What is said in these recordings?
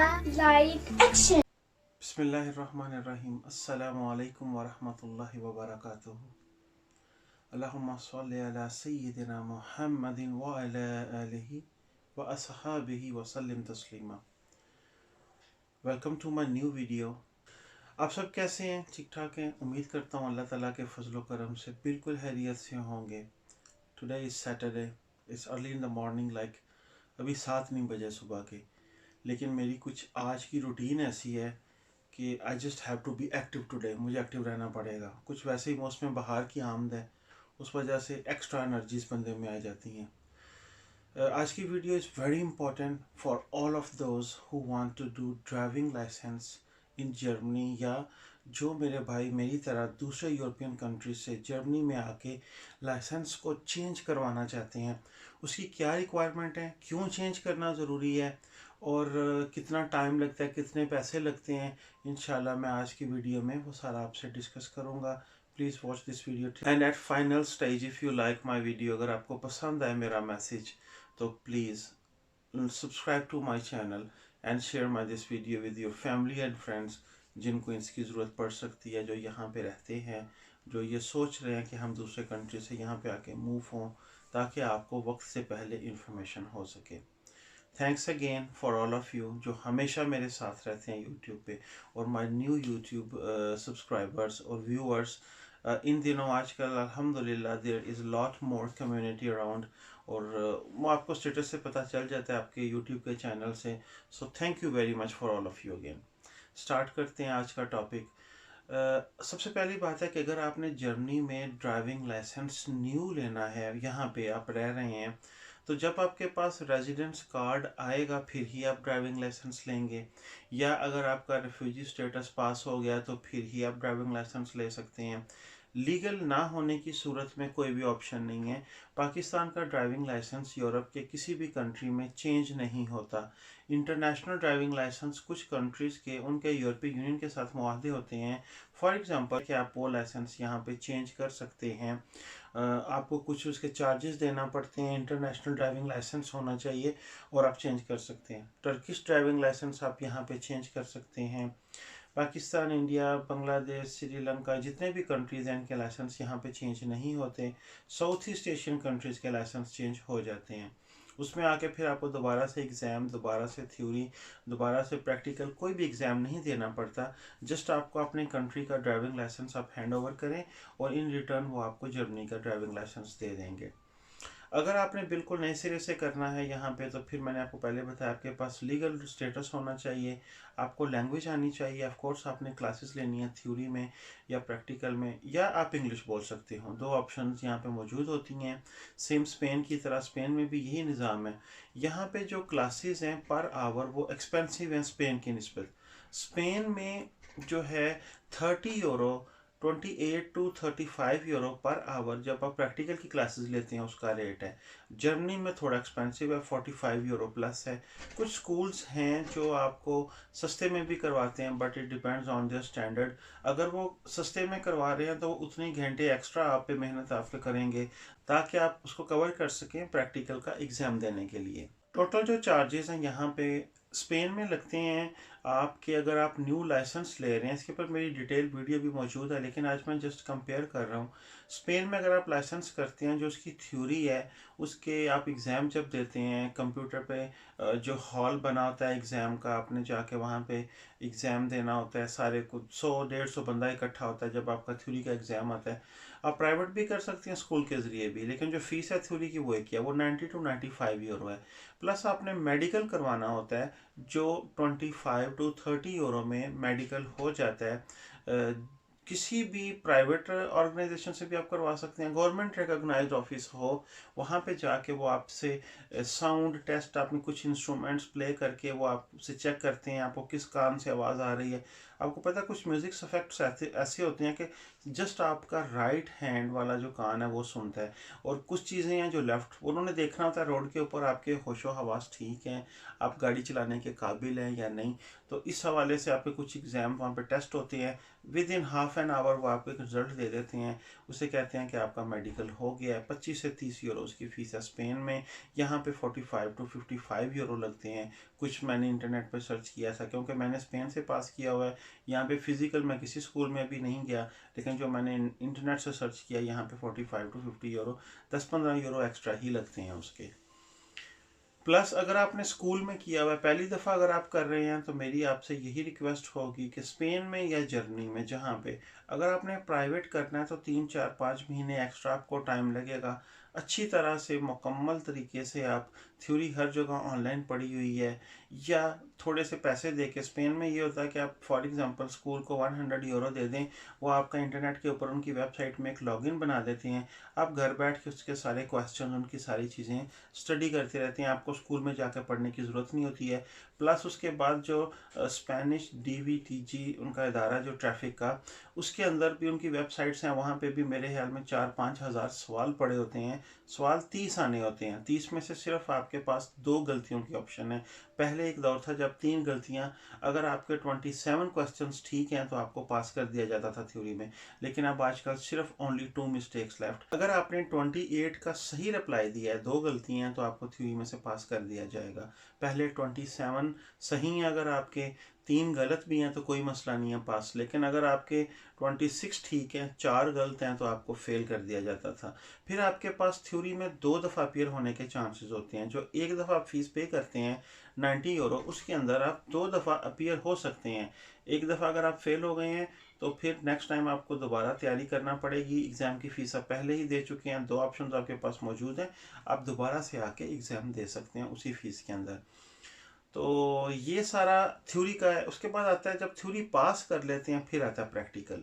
Camera, light, action. बिस्मिल्लाहिर्रहमानिर्रहीम अस्सलामु अलैकुम वरहमतुल्लाहि वबरकातुहू। अल्लाहुम्मा सल्लि अला सय्यिदिना मुहम्मदिन व अला आलिहि व अस्हाबिहि व सल्लिम तस्लीमा। Welcome to my new video. आप सब कैसे हैं? ठीक ठाक हैं? उम्मीद करता हूँ अल्लाह ताला के फजल व करम से बिल्कुल खैरियत से होंगे। Today is Saturday, it's early in the morning, like अभी 7 नहीं बजे सुबह के। लेकिन मेरी कुछ आज की रूटीन ऐसी है कि I just have to be active today. मुझे एक्टिव रहना पड़ेगा। कुछ वैसे ही मौसम बाहर की आमद है, उस वजह से एक्स्ट्रा एनर्जीज बंदे में आ जाती हैं। आज की video is very important for all of those who want to do driving licence in Germany, या जो मेरे भाई मेरी तरह दूसरे यूरोपियन कंट्रीज से जर्मनी में आके लाइसेंस को चेंज करवाना चाहते हैं। उसकी क्या रिक्वायरमेंट है, क्यों चेंज करना ज़रूरी है, और कितना टाइम लगता है, कितने पैसे लगते हैं। इंशाल्लाह मैं आज की वीडियो में वो सारा आपसे डिस्कस करूँगा। Please watch this video and at final stage if you like my video, अगर आपको पसंद आए मेरा मैसेज तो please subscribe to my channel and share my this video with your family and friends जिनको इसकी ज़रूरत पड़ सकती है, जो यहाँ पे रहते हैं, जो ये सोच रहे हैं कि हम दूसरे कंट्री से यहाँ पे आके मूव हों, ताकि आपको वक्त से पहले इंफॉर्मेशन हो सके। Thanks again for all of you जो हमेशा मेरे साथ रहते हैं यूट्यूब पे, और माय न्यू यूट्यूब सब्सक्राइबर्स और व्यूअर्स। इन दिनों आजकल अल्हम्दुलिल्लाह there is lot more community around, और वो आपको स्टेटस से पता चल जाता है आपके यूट्यूब के चैनल से। So thank you very much for all of you again. Start करते हैं आज का टॉपिक। सबसे पहली बात है कि अगर आपने जर्मनी में ड्राइविंग लाइसेंस न्यू लेना है, यहाँ पे आप रह रहे हैं, तो जब आपके पास रेजिडेंस कार्ड आएगा फिर ही आप ड्राइविंग लाइसेंस लेंगे, या अगर आपका रिफ्यूजी स्टेटस पास हो गया तो फिर ही आप ड्राइविंग लाइसेंस ले सकते हैं। लीगल ना होने की सूरत में कोई भी ऑप्शन नहीं है। पाकिस्तान का ड्राइविंग लाइसेंस यूरोप के किसी भी कंट्री में चेंज नहीं होता। इंटरनेशनल ड्राइविंग लाइसेंस कुछ कंट्रीज़ के उनके यूरोपीय यूनियन के साथ मुआहदे होते हैं। फॉर एग्ज़ाम्पल कि आप वो लाइसेंस यहाँ पे चेंज कर सकते हैं। आपको कुछ उसके चार्जेस देना पड़ते हैं। इंटरनेशनल ड्राइविंग लाइसेंस होना चाहिए और आप चेंज कर सकते हैं। टर्किश ड्राइविंग लाइसेंस आप यहाँ पे चेंज कर सकते हैं। पाकिस्तान, इंडिया, बांग्लादेश, श्रीलंका, जितने भी कंट्रीज़ हैं इनके लाइसेंस यहाँ पे चेंज नहीं होते। साउथ ईस्ट एशियन कंट्रीज़ के लाइसेंस चेंज हो जाते हैं। उसमें आके फिर आपको दोबारा से एग्ज़ाम, दोबारा से थ्योरी, दोबारा से प्रैक्टिकल, कोई भी एग्ज़ाम नहीं देना पड़ता। जस्ट आपको अपने कंट्री का ड्राइविंग लाइसेंस आप हैंड ओवर करें और इन रिटर्न वो आपको जर्मनी का ड्राइविंग लाइसेंस दे देंगे। अगर आपने बिल्कुल नए सिरे से करना है यहाँ पे, तो फिर मैंने आपको पहले बताया आपके पास लीगल स्टेटस होना चाहिए, आपको लैंग्वेज आनी चाहिए। ऑफ कोर्स आपने क्लासेस लेनी है थ्योरी में या प्रैक्टिकल में, या आप इंग्लिश बोल सकते हो। दो ऑप्शंस यहाँ पे मौजूद होती हैं। सेम स्पेन की तरह, स्पेन में भी यही निज़ाम है। यहाँ पे जो क्लासेस हैं पर आवर वो एक्सपेंसिव हैं स्पेन की निस्बत। स्पेन में जो है 30 euro, 28 to 35 euro per hour जब आप प्रैक्टिकल की क्लासेस लेते हैं उसका रेट है। जर्मनी में थोड़ा एक्सपेंसिव है, 45 यूरो प्लस है। कुछ स्कूल्स हैं जो आपको सस्ते में भी करवाते हैं, but it depends on their standard. अगर वो सस्ते में करवा रहे हैं तो उतने घंटे एक्स्ट्रा आप पे मेहनत आप पे करेंगे ताकि आप उसको कवर कर सकें प्रैक्टिकल का एग्ज़ाम देने के लिए। टोटल जो चार्जेस हैं यहाँ पे स्पेन में लगते हैं आपके, अगर आप न्यू लाइसेंस ले रहे हैं, इसके ऊपर मेरी डिटेल वीडियो भी मौजूद है, लेकिन आज मैं जस्ट कंपेयर कर रहा हूँ। स्पेन में अगर आप लाइसेंस करते हैं, जो उसकी थ्योरी है उसके आप एग्ज़ाम जब देते हैं कंप्यूटर पे, जो हॉल बना होता है एग्ज़ाम का, आपने जाके वहाँ पे एग्ज़ाम देना होता है। सारे कुछ 100-150 बंदा इकट्ठा होता है जब आपका थ्योरी का एग्ज़ाम आता है। आप प्राइवेट भी कर सकते हैं स्कूल के ज़रिए भी, लेकिन जो फ़ीस है थ्योरी की वो एक ही है, वो 90 to 95 यूरो है। प्लस आपने मेडिकल करवाना होता है जो 25 to 30 यूरो में मेडिकल हो जाता है। किसी भी प्राइवेट ऑर्गेनाइजेशन से भी आप करवा सकते हैं। गवर्नमेंट रिकॉग्नाइज्ड ऑफिस हो, वहाँ पे जाके वो आपसे साउंड टेस्ट, आपने कुछ इंस्ट्रूमेंट्स प्ले करके वो आपसे चेक करते हैं आपको किस कान से आवाज़ आ रही है। आपको पता है कुछ म्यूज़िक इफेक्ट्स ऐसे होते हैं कि जस्ट आपका राइट हैंड वाला जो कान है वो सुनता है, और कुछ चीज़ें हैं जो लेफ्ट, उन्होंने देखना होता है रोड के ऊपर आपके होशो हवास ठीक हैं, आप गाड़ी चलाने के काबिल हैं या नहीं। तो इस हवाले से आपके कुछ एग्ज़ाम वहाँ पे टेस्ट होते हैं। With in half half an hour वो आपको एक रिजल्ट दे देते हैं, उसे कहते हैं कि आपका मेडिकल हो गया है। 25 से 30 यूरो उसकी फ़ीस है स्पेन में। यहाँ पे 45 टू 55 यूरो लगते हैं। कुछ मैंने इंटरनेट पर सर्च किया था, क्योंकि मैंने स्पेन से पास किया हुआ है। यहाँ पे फ़िज़िकल मैं किसी स्कूल में भी नहीं गया, लेकिन जो मैंने इंटरनेट से सर्च किया, यहाँ पे 45 टू 50 यूरो, 10-15 यूरो एक्स्ट्रा ही लगते हैं उसके। प्लस अगर आपने स्कूल में किया हुआ है, पहली दफ़ा अगर आप कर रहे हैं, तो मेरी आपसे यही रिक्वेस्ट होगी कि स्पेन में या जर्मनी में जहाँ पे अगर आपने प्राइवेट करना है, तो 3-4-5 महीने एक्स्ट्रा आपको टाइम लगेगा। अच्छी तरह से मुकम्मल तरीके से आप थ्योरी हर जगह ऑनलाइन पड़ी हुई है, या थोड़े से पैसे दे के, स्पेन में ये होता है कि आप फॉर एग्जांपल स्कूल को 100 यूरो दे दें, वो आपका इंटरनेट के ऊपर उनकी वेबसाइट में एक लॉगिन बना देते हैं। आप घर बैठ के उसके सारे क्वेश्चन, उनकी सारी चीज़ें स्टडी करते रहते हैं, आपको स्कूल में जाकर पढ़ने की ज़रूरत नहीं होती है। प्लस उसके बाद जो स्पेनिश DVTG उनका इदारा जो ट्रैफिक का, उसके अंदर भी उनकी वेबसाइट्स हैं, वहाँ पे भी मेरे ख्याल में 4-5 हज़ार सवाल पड़े होते हैं। सवाल 30 आने होते हैं, 30 में से सिर्फ आपके पास 2 गलतियों की ऑप्शन है। पहले एक दौर था जब 3 गलतियाँ, अगर आपके 27 क्वेश्चंस ठीक हैं तो आपको पास कर दिया जाता था थ्योरी में, लेकिन अब आजकल सिर्फ ओनली 2 मिस्टेक्स लेफ्ट। अगर आपने 28 का सही रिप्लाई दिया है, 2 गलतियाँ हैं, तो आपको थ्योरी में से पास कर दिया जाएगा। पहले 27 सही हैं, अगर आपके 3 गलत भी हैं तो कोई मसला नहीं है, पास। लेकिन अगर आपके 26 ठीक हैं, 4 गलत हैं, तो आपको फेल कर दिया जाता था। फिर आपके पास थ्योरी में 2 दफ़ा अपीयर होने के चांसेस होते हैं। जो एक दफ़ा आप फीस पे करते हैं 90 यूरो, उसके अंदर आप 2 दफ़ा अपीयर हो सकते हैं। एक दफ़ा अगर आप फेल हो गए हैं, तो फिर नेक्स्ट टाइम आपको दोबारा तैयारी करना पड़ेगी। एग्ज़ाम की फ़ीस आप पहले ही दे चुके हैं, 2 ऑप्शन आपके पास मौजूद हैं, आप दोबारा से आके एग्ज़ाम दे सकते हैं उसी फ़ीस के अंदर। तो ये सारा थ्योरी का है। उसके बाद आता है, जब थ्योरी पास कर लेते हैं, फिर आता है प्रैक्टिकल।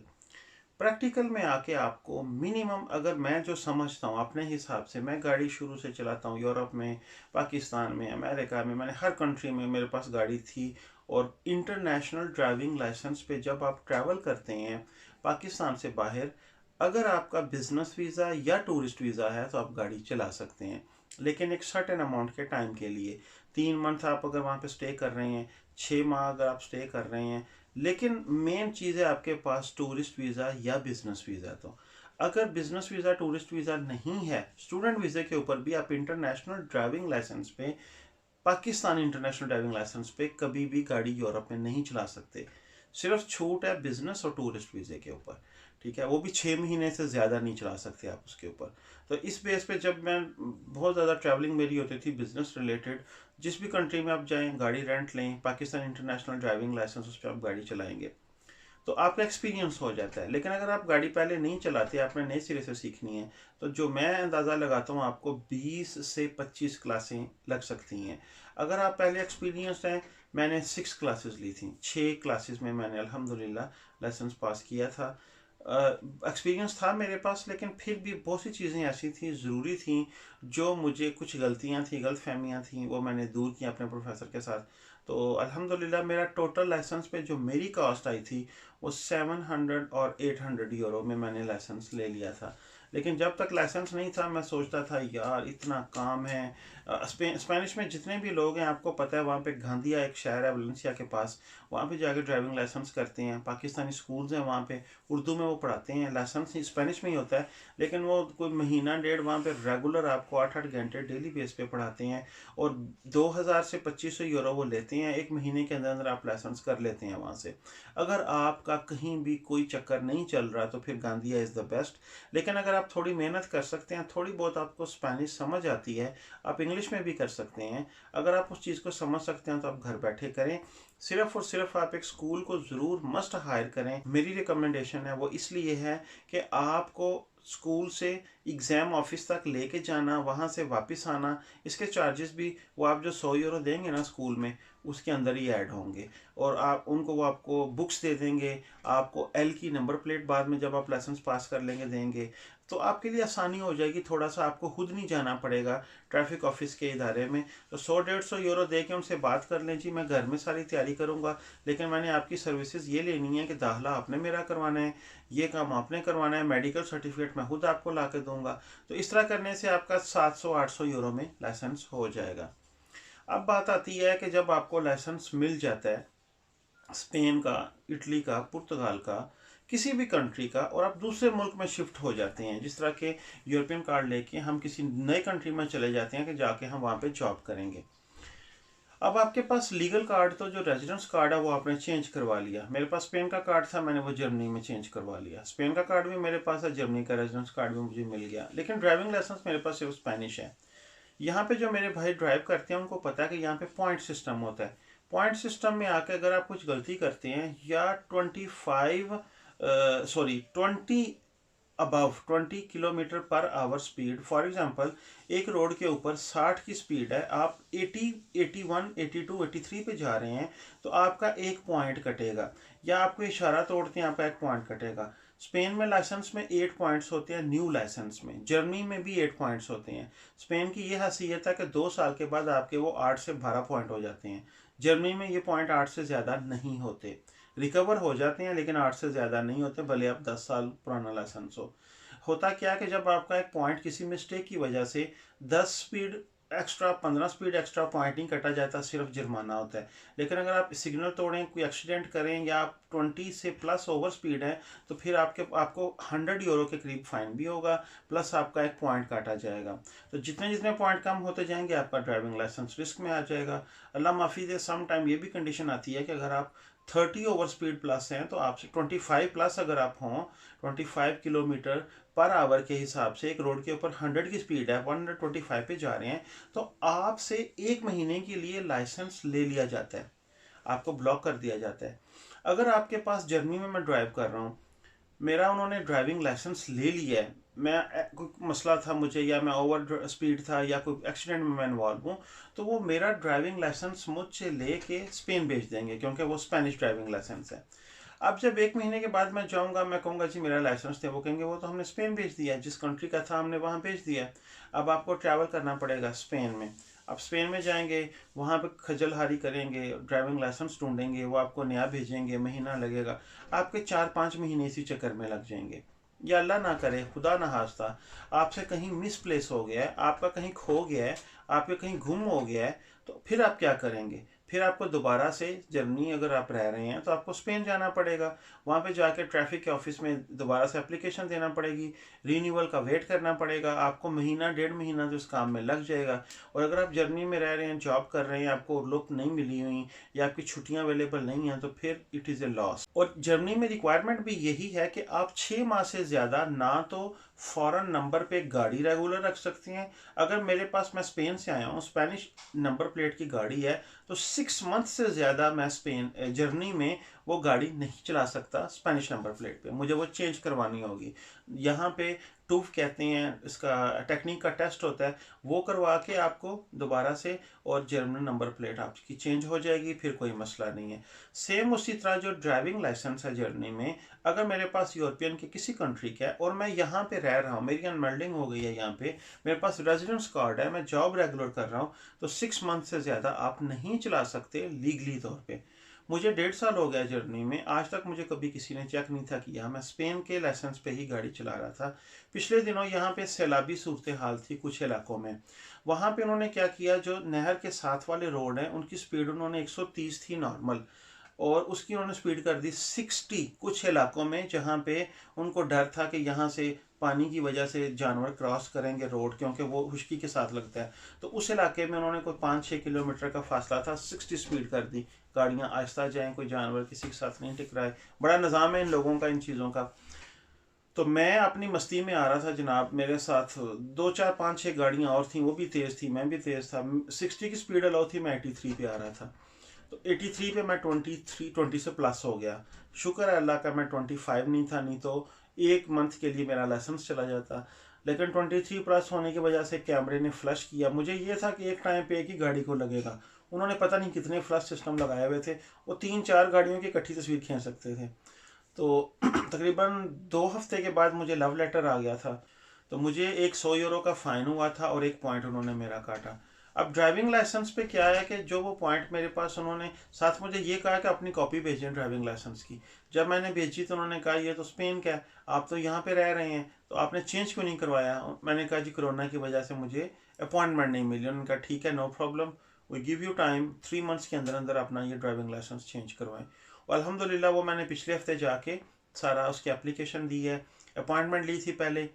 प्रैक्टिकल में आके आपको मिनिमम, अगर मैं जो समझता हूँ अपने हिसाब से, मैं गाड़ी शुरू से चलाता हूँ, यूरोप में, पाकिस्तान में, अमेरिका में, मैंने हर कंट्री में मेरे पास गाड़ी थी। और इंटरनेशनल ड्राइविंग लाइसेंस पे जब आप ट्रैवल करते हैं पाकिस्तान से बाहर, अगर आपका बिजनेस वीज़ा या टूरिस्ट वीज़ा है, तो आप गाड़ी चला सकते हैं, लेकिन एक सर्टेन अमाउंट के टाइम के लिए। 3 मंथ आप अगर वहाँ पे स्टे कर रहे हैं, 6 माह अगर आप स्टे कर रहे हैं, लेकिन मेन चीज़ है आपके पास टूरिस्ट वीज़ा या बिजनेस वीज़ा। तो अगर बिजनेस वीज़ा, टूरिस्ट वीज़ा नहीं है, स्टूडेंट वीज़े के ऊपर भी आप इंटरनेशनल ड्राइविंग लाइसेंस पे, पाकिस्तान इंटरनेशनल ड्राइविंग लाइसेंस पे कभी भी गाड़ी यूरोप में नहीं चला सकते। सिर्फ छूट है बिजनेस और टूरिस्ट वीज़े के ऊपर, ठीक है, वो भी 6 महीने से ज़्यादा नहीं चला सकते आप उसके ऊपर। तो इस बेस पे जब मैं, बहुत ज़्यादा ट्रैवलिंग मेरी होती थी बिजनेस रिलेटेड, जिस भी कंट्री में आप जाएं, गाड़ी रेंट लें, पाकिस्तान इंटरनेशनल ड्राइविंग लाइसेंस, उस पर आप गाड़ी चलाएंगे, तो आपका एक्सपीरियंस हो जाता है। लेकिन अगर आप गाड़ी पहले नहीं चलाते, आपने नए सिरे से सीखनी है, तो जो मैं अंदाज़ा लगाता हूँ, आपको 20 से 25 क्लासें लग सकती हैं। अगर आप पहले एक्सपीरियंस हैं, मैंने 6 क्लासेस ली थी, 6 क्लासेस में मैंने अल्हम्दुलिल्लाह लाइसेंस पास किया था। एक्सपीरियंस था मेरे पास, लेकिन फिर भी बहुत सी चीज़ें ऐसी थी, ज़रूरी थी, जो मुझे, कुछ गलतियाँ थी, गलत फहमियाँ थी, वो मैंने दूर की अपने प्रोफेसर के साथ। तो अल्हम्दुलिल्लाह मेरा टोटल लाइसेंस पे जो मेरी कॉस्ट आई थी, वो 700 और 800 यूरो में मैंने लाइसेंस ले लिया था। लेकिन जब तक लाइसेंस नहीं था, मैं सोचता था यार इतना काम है। स्पेनिश में जितने भी लोग हैं, आपको पता है, वहाँ पे गांधिया एक शहर है वलेंसिया के पास, वहाँ पे जाके ड्राइविंग लाइसेंस करते हैं। पाकिस्तानी स्कूल्स हैं वहाँ पे, उर्दू में वो पढ़ाते हैं, लाइसेंस स्पेनिश में ही होता है, लेकिन वो कोई महीना डेढ़ वहाँ पे रेगुलर आपको 8-8 घंटे डेली बेस पे पढ़ाते हैं। और 2000 से 2500 यूरो वो लेते हैं, 1 महीने के अंदर अंदर आप लाइसेंस कर लेते हैं वहाँ से। अगर आपका कहीं भी कोई चक्कर नहीं चल रहा, तो फिर गांधिया इज़ द बेस्ट। लेकिन अगर आप थोड़ी मेहनत कर सकते हैं, थोड़ी बहुत आपको स्पेनिश समझ आती है, आप इंग्लिश में भी कर सकते हैं। अगर आप उस चीज़ को समझ सकते हैं, तो आप घर बैठे करें। सिर्फ और सिर्फ आप एक स्कूल को ज़रूर मस्ट हायर करें। मेरी रिकमेंडेशन है वो इसलिए है कि आपको स्कूल से एग्ज़ाम ऑफिस तक लेके जाना, वहाँ से वापस आना, इसके चार्जेस भी, वो आप जो 100 यूरो देंगे ना स्कूल में, उसके अंदर ही ऐड होंगे। और आप उनको, वो आपको बुक्स दे देंगे, आपको एल की नंबर प्लेट बाद में जब आप लाइसेंस पास कर लेंगे देंगे, तो आपके लिए आसानी हो जाएगी। थोड़ा सा आपको खुद नहीं जाना पड़ेगा ट्रैफिक ऑफिस के इदारे में। तो 100-150 यूरो दे के उनसे बात कर लें, जी मैं घर में सारी तैयारी करूँगा, लेकिन मैंने आपकी सर्विसेज ये लेनी है कि दाखिला आपने मेरा करवाना है, ये काम आपने करवाना है, मेडिकल सर्टिफिकेट मैं खुद आपको ला के दूँगा। तो इस तरह करने से आपका 700-800 यूरो में लाइसेंस हो जाएगा। अब बात आती है कि जब आपको लाइसेंस मिल जाता है, स्पेन का, इटली का, पुर्तगाल का, किसी भी कंट्री का, और आप दूसरे मुल्क में शिफ्ट हो जाते हैं। जिस तरह के यूरोपियन कार्ड लेके हम किसी नए कंट्री में चले जाते हैं कि जाके हम वहाँ पे जॉब करेंगे। अब आपके पास लीगल कार्ड तो जो रेजिडेंस कार्ड है वो आपने चेंज करवा लिया। मेरे पास स्पेन का कार्ड था, मैंने वो जर्मनी में चेंज करवा लिया। स्पेन का कार्ड भी मेरे पास है, जर्मनी का रेजिडेंस कार्ड भी मुझे मिल गया, लेकिन ड्राइविंग लाइसेंस मेरे पास सिर्फ स्पेनिश है। यहाँ पे जो मेरे भाई ड्राइव करते हैं उनको पता है कि यहाँ पे पॉइंट सिस्टम होता है। पॉइंट सिस्टम में आके अगर आप कुछ गलती करते हैं या 20 above 20 kilometre per hour speed, for example एक रोड के ऊपर 60 की स्पीड है, आप 80, 81, 82, 83 पे जा रहे हैं, तो आपका एक पॉइंट कटेगा। या आपको इशारा तोड़ते हैं, आपका एक पॉइंट कटेगा। स्पेन में लाइसेंस में 8 पॉइंट्स होते हैं, न्यू लाइसेंस में। जर्मनी में भी 8 पॉइंट्स होते हैं। स्पेन की यह हैसियत है कि 2 साल के बाद आपके वो 8 से 12 पॉइंट हो जाते हैं। जर्मनी में ये पॉइंट 8 से ज़्यादा नहीं होते, रिकवर हो जाते हैं लेकिन 8 से ज़्यादा नहीं होते, भले आप 10 साल पुराना लाइसेंस हो। होता क्या है कि जब आपका एक पॉइंट किसी मिस्टेक की वजह से 10 speed extra, 15 speed extra point नहीं कटा जाता, सिर्फ जुर्माना होता है। लेकिन अगर आप सिग्नल तोड़ें, कोई एक्सीडेंट करें या आप 20 से प्लस ओवर स्पीड है, तो फिर आपको 100 यूरो के करीब फाइन भी होगा, प्लस आपका एक पॉइंट काटा जाएगा। तो जितने जितने पॉइंट कम होते जाएंगे आपका ड्राइविंग लाइसेंस रिस्क में आ जाएगा। अल्लाह माफ़ी दे, सम टाइम ये भी कंडीशन आती है कि अगर आप 30 ओवर स्पीड प्लस हैं, तो आपसे 25 प्लस अगर आप हों, 25 किलोमीटर पर आवर के हिसाब से एक रोड के ऊपर 100 की स्पीड है, 125 पे जा रहे हैं, तो आपसे 1 महीने के लिए लाइसेंस ले लिया जाता है, आपको ब्लॉक कर दिया जाता है। अगर आपके पास जर्मनी में मैं ड्राइव कर रहा हूँ, मेरा उन्होंने ड्राइविंग लाइसेंस ले लिया है, मैं कोई मसला था मुझे, या मैं ओवर स्पीड था, या कोई एक्सीडेंट में मैं इन्वॉल्व हूँ, तो वो मेरा ड्राइविंग लाइसेंस मुझसे लेके स्पेन भेज देंगे, क्योंकि वो स्पेनिश ड्राइविंग लाइसेंस है। अब जब 1 महीने के बाद मैं जाऊंगा, मैं कहूँगा जी मेरा लाइसेंस थे, वो कहेंगे वो तो हमने स्पेन भेज दिया, जिस कंट्री का था हमने वहाँ भेज दिया। अब आपको ट्रैवल करना पड़ेगा स्पेन में। अब स्पेन में जाएंगे, वहाँ पे खजलहारी करेंगे, ड्राइविंग लाइसेंस ढूंढेंगे, वो आपको नया भेजेंगे, महीना लगेगा, आपके 4-5 महीने इसी चक्कर में लग जाएंगे। या अल्लाह ना करे, खुदा ना खास्ता, आपसे कहीं मिसप्लेस हो गया है, आपका कहीं खो गया है, आपके कहीं गुम हो गया है, तो फिर आप क्या करेंगे? फिर आपको दोबारा से, जर्मनी अगर आप रह रहे हैं तो आपको स्पेन जाना पड़ेगा। वहाँ पे जाकर ट्रैफिक के ऑफिस में दोबारा से एप्लीकेशन देना पड़ेगी, रीन्यूअल का वेट करना पड़ेगा, आपको महीना 1.5 महीना तो इस काम में लग जाएगा। और अगर आप जर्मनी में रह रहे हैं, जॉब कर रहे हैं, आपको लुक नहीं मिली हुई या आपकी छुट्टियाँ अवेलेबल नहीं हैं, तो फिर इट इज़ ए लॉस। और जर्मनी में रिक्वायरमेंट भी यही है कि आप 6 माह से ज़्यादा ना तो फॉरेन नंबर पे गाड़ी रेगुलर रख सकते हैं। अगर मेरे पास, मैं स्पेन से आया हूँ, स्पेनिश नंबर प्लेट की गाड़ी है, तो 6 मंथ से ज़्यादा मैं जर्मनी में वो गाड़ी नहीं चला सकता स्पेनिश नंबर प्लेट पे, मुझे वो चेंज करवानी होगी। यहाँ पे टूफ कहते हैं, इसका टेक्निक का टेस्ट होता है, वो करवा के आपको दोबारा से और जर्मन नंबर प्लेट आपकी चेंज हो जाएगी, फिर कोई मसला नहीं है। सेम उसी तरह जो ड्राइविंग लाइसेंस है जर्मनी में, अगर मेरे पास यूरोपियन के किसी कंट्री का है और मैं यहाँ पे रह रहा हूँ, मेरी अनमेल्डिंग हो गई है यहाँ पे, मेरे पास रेजिडेंस कार्ड है, मैं जॉब रेगुलर कर रहा हूँ, तो 6 मंथ से ज़्यादा आप नहीं चला सकते लीगली तौर पे। मुझे 1.5 साल हो गया जर्नी में, आज तक मुझे कभी किसी ने चेक नहीं था किया, मैं स्पेन के लाइसेंस पे ही गाड़ी चला रहा था। पिछले दिनों यहाँ पे सैलाबी सूरत हाल थी कुछ इलाकों में, वहाँ पे उन्होंने क्या किया, जो नहर के साथ वाले रोड हैं उनकी स्पीड उन्होंने 130 थी नॉर्मल, और उसकी उन्होंने स्पीड कर दी 60 कुछ इलाकों में, जहाँ पे उनको डर था कि यहाँ से पानी की वजह से जानवर क्रॉस करेंगे रोड, क्योंकि वो खुश्की के साथ लगता है। तो उस इलाके में उन्होंने कोई 5-6 किलोमीटर का फासला था, 60 स्पीड कर दी, गाड़ियाँ आहिस्ता जाएँ, कोई जानवर किसी के साथ नहीं टकराए। बड़ा निज़ाम है इन लोगों का इन चीज़ों का। तो मैं अपनी मस्ती में आ रहा था जनाब, मेरे साथ 2-4-5-6 गाड़ियाँ और थी, वो भी तेज़ थी, मैं भी तेज़ था, 60 की स्पीड अलाउ थी, मैं 83 पे आ रहा था। तो 83 पे मैं 20 से प्लस हो गया। शुक्र है अल्लाह का मैं 25 नहीं था, नहीं तो 1 मंथ के लिए मेरा लाइसेंस चला जाता। लेकिन 23 प्लस होने की वजह से कैमरे ने फ्लश किया। मुझे ये था कि एक टाइम पे एक ही गाड़ी को लगेगा, उन्होंने पता नहीं कितने फ्लश सिस्टम लगाए हुए थे, वो 3-4 गाड़ियों की इकट्ठी तस्वीर खींच सकते थे। तो तकरीबन 2 हफ्ते के बाद मुझे लव लेटर आ गया था, तो मुझे एक 100 यूरो का फ़ाइन हुआ था और एक पॉइंट उन्होंने मेरा काटा। अब ड्राइविंग लाइसेंस पे क्या है कि जो वो पॉइंट मेरे पास, उन्होंने साथ मुझे ये कहा कि अपनी कॉपी भेजें ड्राइविंग लाइसेंस की। जब मैंने भेजी तो उन्होंने कहा ये तो स्पेन का है, आप तो यहाँ पे रह रहे हैं, तो आपने चेंज क्यों नहीं करवाया? मैंने कहा जी कोरोना की वजह से मुझे अपॉइंटमेंट नहीं मिली। उन्होंने कहा ठीक है, no problem, we give you time, 3 months के अंदर अंदर अपना ये ड्राइविंग लाइसेंस चेंज करवाएं। और अल्हम्दुलिल्लाह वो मैंने पिछले हफ्ते जाके सारा उसकी एप्लीकेशन दी है, अपॉइंटमेंट ली थी पहले,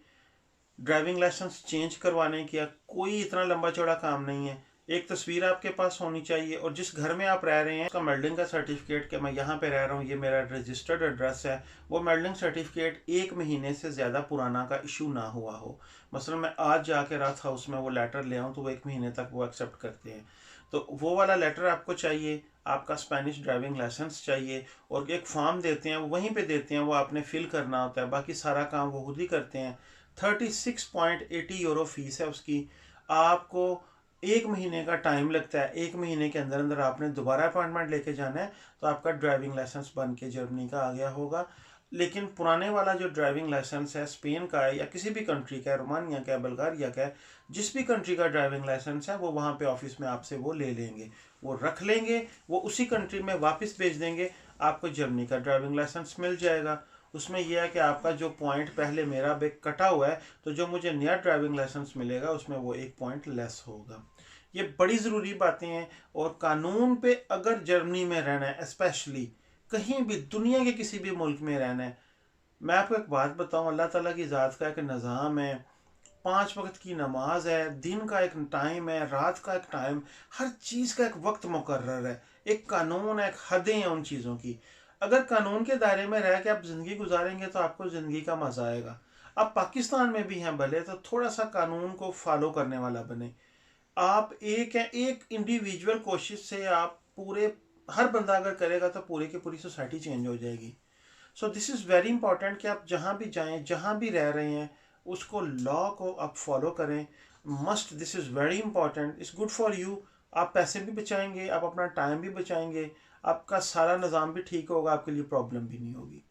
ड्राइविंग लाइसेंस चेंज करवाने की, कोई इतना लंबा चौड़ा काम नहीं है। एक तस्वीर आपके पास होनी चाहिए और जिस घर में आप रह रहे हैं उसका मेल्डिंग का सर्टिफिकेट कि मैं यहाँ पे रह रहा हूँ, ये मेरा रजिस्टर्ड एड्रेस है, वो मेल्डिंग सर्टिफिकेट 1 महीने से ज़्यादा पुराना का इशू ना हुआ हो। मसलन मैं आज जाके रात हाउस में वो लेटर ले आऊँ तो वो 1 महीने तक वो एक्सेप्ट करते हैं, तो वो वाला लेटर आपको चाहिए। आपका स्पेनिश ड्राइविंग लाइसेंस चाहिए और एक फॉर्म देते हैं, वो वहीं पे देते हैं, वो आपने फिल करना होता है, बाकी सारा काम वो खुद ही करते हैं। 36.80 यूरो फीस है उसकी। आपको 1 महीने का टाइम लगता है, 1 महीने के अंदर अंदर आपने दोबारा अपॉइंटमेंट लेके जाना है तो आपका ड्राइविंग लाइसेंस बन के जर्मनी का आ गया होगा। लेकिन पुराने वाला जो ड्राइविंग लाइसेंस है स्पेन का है या किसी भी कंट्री का है, रोमानिया का है, बल्गारिया का है, जिस भी कंट्री का ड्राइविंग लाइसेंस है वो वहाँ पे ऑफिस में आपसे वो ले लेंगे, वो रख लेंगे, वो उसी कंट्री में वापस भेज देंगे, आपको जर्मनी का ड्राइविंग लाइसेंस मिल जाएगा। उसमें यह है कि आपका जो पॉइंट पहले मेरा बेग कटा हुआ है तो जो मुझे नया ड्राइविंग लाइसेंस मिलेगा उसमें वो 1 पॉइंट लेस होगा। ये बड़ी ज़रूरी बातें हैं। और कानून पे अगर जर्मनी में रहना है, स्पेशली कहीं भी दुनिया के किसी भी मुल्क में रहना है, मैं आपको एक बात बताऊं, अल्लाह ताला की ज़ात का एक निज़ाम है, 5 वक्त की नमाज है, दिन का एक टाइम है, रात का एक टाइम, हर चीज़ का एक वक्त मुकर्रर है, एक कानून है, एक हदें हैं उन चीज़ों की। अगर कानून के दायरे में रह के आप ज़िंदगी गुजारेंगे तो आपको ज़िंदगी का मज़ा आएगा। आप पाकिस्तान में भी हैं भले, तो थोड़ा सा कानून को फॉलो करने वाला बने। आप एक है, एक इंडिविजुअल कोशिश से आप पूरे, हर बंदा अगर करेगा तो पूरे की पूरी सोसाइटी चेंज हो जाएगी। So this is very important कि आप जहाँ भी जाएं, जहाँ भी रह रहे हैं, उसको लॉ को आप फॉलो करें। Must, this is very important, it's good for you. आप पैसे भी बचाएंगे, आप अपना टाइम भी बचाएंगे, आपका सारा निज़ाम भी ठीक होगा, आपके लिए प्रॉब्लम भी नहीं होगी।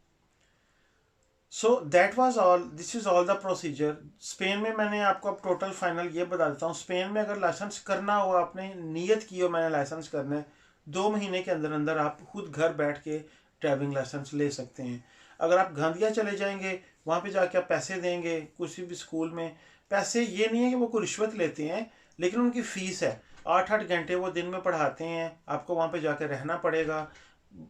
So that was all, this is all the procedure. Spain में मैंने आपको अब टोटल फाइनल ये बता देता हूँ। स्पेन में अगर लाइसेंस करना हो, आपने नीयत की हो मैंने लाइसेंस करना है, 2 महीने के अंदर अंदर आप खुद घर बैठ के ड्राइविंग लाइसेंस ले सकते हैं। अगर आप गांधिया चले जाएंगे, वहाँ पे जाके आप पैसे देंगे किसी भी स्कूल में, पैसे ये नहीं है कि वो कोई रिश्वत लेते हैं, लेकिन उनकी फ़ीस है, 8-8 घंटे वो दिन में पढ़ाते हैं, आपको वहाँ पे जाके रहना पड़ेगा,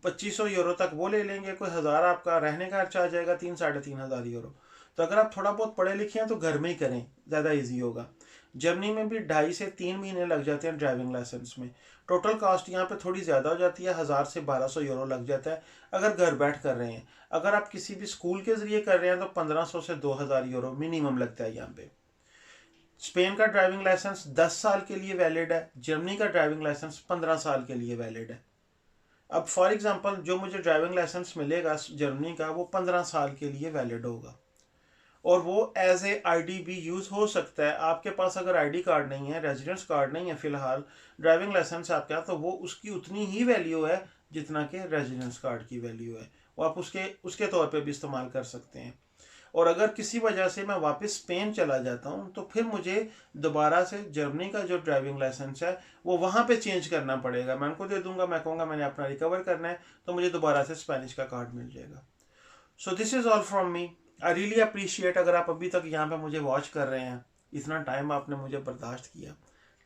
2500 यूरो तक वो ले लेंगे, कोई 1000 आपका रहने का खर्चा आ जाएगा, 3-3.5 हजार यूरो। तो अगर आप थोड़ा बहुत पढ़े लिखे हैं तो घर में ही करें, ज़्यादा इजी होगा। जर्मनी में भी 2.5 से 3 महीने लग जाते हैं ड्राइविंग लाइसेंस में। टोटल कॉस्ट यहाँ पे थोड़ी ज़्यादा हो जाती है, 1000 से 1200 यूरो लग जाता है अगर घर बैठ कर रहे हैं। अगर आप किसी भी स्कूल के ज़रिए कर रहे हैं तो 1500 से 2000 यूरो मिनिमम लगता है यहाँ पे। स्पेन का ड्राइविंग लाइसेंस 10 साल के लिए वैलिड है, जर्मनी का ड्राइविंग लाइसेंस 15 साल के लिए वैलिड है। अब फॉर एग्जांपल जो मुझे ड्राइविंग लाइसेंस मिलेगा जर्मनी का, वो 15 साल के लिए वैलिड होगा और वो एज ए आईडी भी यूज़ हो सकता है। आपके पास अगर आईडी कार्ड नहीं है, रेजिडेंस कार्ड नहीं है फिलहाल, ड्राइविंग लाइसेंस आपके पास, तो वो उसकी उतनी ही वैल्यू है जितना कि रेजिडेंस कार्ड की वैल्यू है, वो आप उसके उसके तौर पे भी इस्तेमाल कर सकते हैं। और अगर किसी वजह से मैं वापस स्पेन चला जाता हूँ तो फिर मुझे दोबारा से जर्मनी का जो ड्राइविंग लाइसेंस है वो वहाँ पे चेंज करना पड़ेगा। मैं उनको दे दूंगा, मैं कहूँगा मैंने अपना रिकवर करना है, तो मुझे दोबारा से स्पेनिश का कार्ड मिल जाएगा। So this is all from me. I really appreciate अगर आप अभी तक यहाँ पे मुझे वॉच कर रहे हैं, इतना टाइम आपने मुझे बर्दाश्त किया,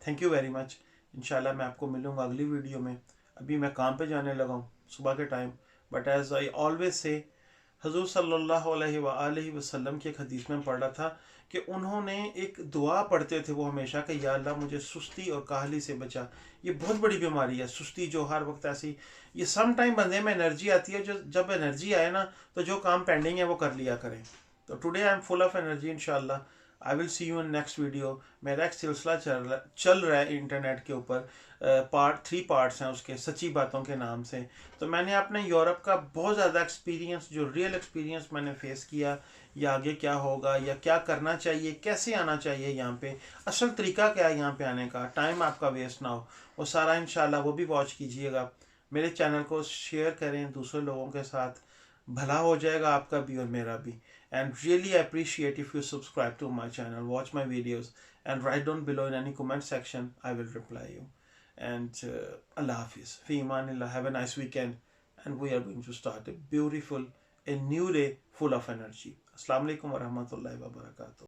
थैंक यू वेरी मच। इंशाल्लाह मैं आपको मिलूँगा अगली वीडियो में। अभी मैं काम पे जाने लगा हूँ सुबह के time, but as I always say, हजूर सल्लल्लाहु अलैहि वसल्लम की एक हदीस में पढ़ा था कि उन्होंने एक दुआ पढ़ते थे वो हमेशा कि या अल्लाह मुझे सुस्ती और काहली से बचा। ये बहुत बड़ी बीमारी है सुस्ती, जो हर वक्त ऐसी, ये सम टाइम बंदे में एनर्जी आती है, जो जब एनर्जी आए ना तो जो काम पेंडिंग है वो कर लिया करें। तो today I am full of energy, इंशाल्लाह I will see you in next video. मेरा एक सिलसिला चल रहा है इंटरनेट के ऊपर, 3 पार्ट्स हैं उसके, सच्ची बातों के नाम से। तो मैंने अपने यूरोप का बहुत ज़्यादा एक्सपीरियंस, जो रियल एक्सपीरियंस मैंने फेस किया, या आगे क्या होगा या क्या करना चाहिए, कैसे आना चाहिए यहाँ पे, असल तरीका क्या है यहाँ पे आने का, टाइम आपका वेस्ट ना हो, वो सारा इंशाल्लाह वो भी वॉच कीजिएगा। मेरे चैनल को शेयर करें दूसरे लोगों के साथ, भला हो जाएगा आपका भी और मेरा भी। And really appreciate if you subscribe to my channel, watch my videos and write down below in any comment section, I will reply you. And Allah Hafiz. Fi Imanillah. Have a nice weekend. And we are going to start a beautiful, a new day full of energy. Assalamu alaikum wa rahmatullahi wa barakatuh.